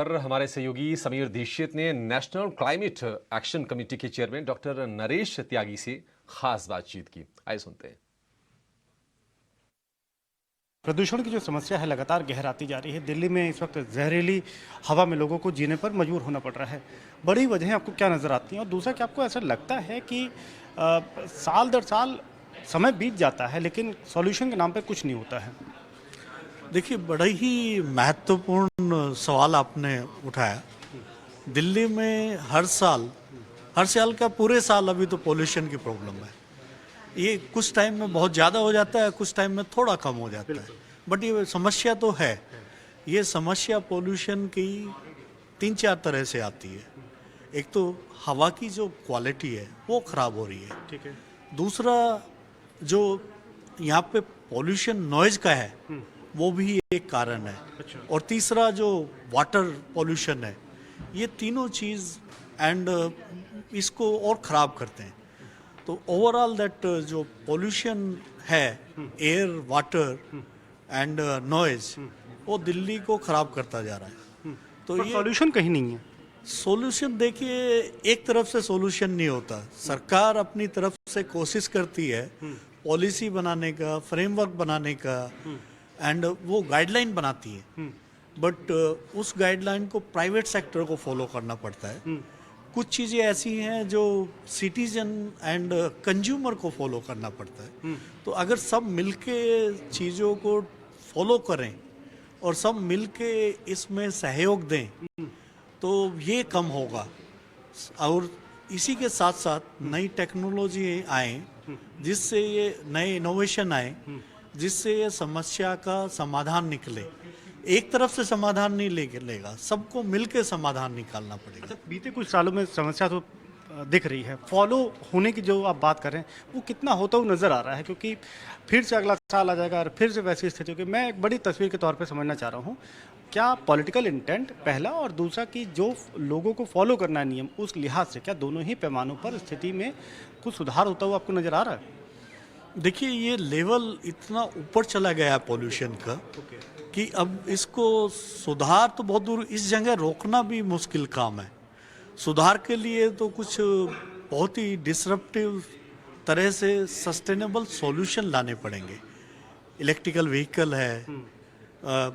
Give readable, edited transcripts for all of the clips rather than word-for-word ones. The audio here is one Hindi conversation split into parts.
पर हमारे सहयोगी समीर दीक्षित ने नेशनल क्लाइमेट एक्शन कमेटी के चेयरमैन डॉक्टर नरेश त्यागी से खास बातचीत की। आइए सुनते हैं। प्रदूषण की जो समस्या है लगातार गहराती जा रही है। दिल्ली में इस वक्त जहरीली हवा में लोगों को जीने पर मजबूर होना पड़ रहा है। बड़ी वजहें आपको क्या नज़र आती हैं और दूसरा क्या आपको ऐसा लगता है कि साल दर साल समय बीत जाता है लेकिन सॉल्यूशन के नाम पे कुछ नहीं होता है? देखिए, बड़ा ही महत्वपूर्ण सवाल आपने उठाया। दिल्ली में हर साल का पूरे साल अभी तो पोल्यूशन की प्रॉब्लम है। ये कुछ टाइम में बहुत ज़्यादा हो जाता है, कुछ टाइम में थोड़ा कम हो जाता है, बट ये समस्या तो है। ये समस्या पोल्यूशन की 3-4 तरह से आती है। एक तो हवा की जो क्वालिटी है वो ख़राब हो रही है, ठीक है। दूसरा जो यहाँ पे पोल्यूशन नॉइज का है वो भी एक कारण है। अच्छा। और तीसरा जो वाटर पोल्यूशन है, ये तीनों चीज़ एंड इसको और ख़राब करते हैं। तो ओवरऑल दैट जो पोल्यूशन है, एयर, वाटर एंड नॉइज, वो दिल्ली को ख़राब करता जा रहा है। तो ये सॉल्यूशन कहीं नहीं है। सॉल्यूशन, देखिए, एक तरफ से सॉल्यूशन नहीं होता। सरकार अपनी तरफ से कोशिश करती है पॉलिसी बनाने का, फ्रेमवर्क बनाने का, एंड वो गाइडलाइन बनाती है, बट उस गाइडलाइन को प्राइवेट सेक्टर को फॉलो करना पड़ता है। कुछ चीज़ें ऐसी हैं जो सिटीजन एंड कंज्यूमर को फॉलो करना पड़ता है। तो अगर सब मिलके चीज़ों को फॉलो करें और सब मिलके इसमें सहयोग दें तो ये कम होगा। और इसी के साथ साथ नई टेक्नोलॉजी आए, जिससे ये नए इनोवेशन आए, जिससे ये समस्या का समाधान निकले। एक तरफ से समाधान नहीं लेगा, सबको मिलकर समाधान निकालना पड़ेगा। अच्छा, बीते कुछ सालों में समस्या तो दिख रही है। फॉलो होने की जो आप बात कर रहे हैं वो कितना होता हुआ नज़र आ रहा है, क्योंकि फिर से अगला साल आ जाएगा और फिर से वैसी स्थिति होगी। मैं एक बड़ी तस्वीर के तौर पे समझना चाह रहा हूँ, क्या पॉलिटिकल इंटेंट पहला और दूसरा कि जो लोगों को फॉलो करना है नियम, उस लिहाज से क्या दोनों ही पैमानों पर स्थिति में कुछ सुधार होता हुआ आपको नज़र आ रहा है? देखिए, ये लेवल इतना ऊपर चला गया है पोल्यूशन का कि अब इसको सुधार तो बहुत दूर, इस जगह रोकना भी मुश्किल काम है। सुधार के लिए तो कुछ बहुत ही डिसरप्टिव तरह से सस्टेनेबल सॉल्यूशन लाने पड़ेंगे। इलेक्ट्रिकल व्हीकल है,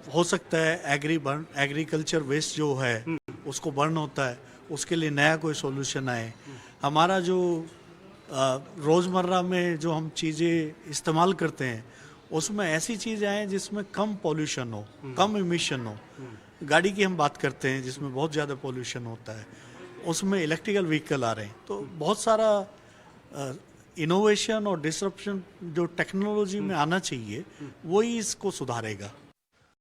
हो सकता है एग्रीकल्चर वेस्ट जो है उसको बर्न होता है, उसके लिए नया कोई सॉल्यूशन आए। हमारा जो रोज़मर्रा में जो हम चीज़ें इस्तेमाल करते हैं उसमें ऐसी चीज़ें आएँ जिसमें कम पोल्यूशन हो, कम इमिशन हो। गाड़ी की हम बात करते हैं जिसमें बहुत ज़्यादा पोल्यूशन होता है, उसमें इलेक्ट्रिकल व्हीकल आ रहे हैं। तो बहुत सारा इनोवेशन और डिसरप्शन जो टेक्नोलॉजी में आना चाहिए वही इसको सुधारेगा।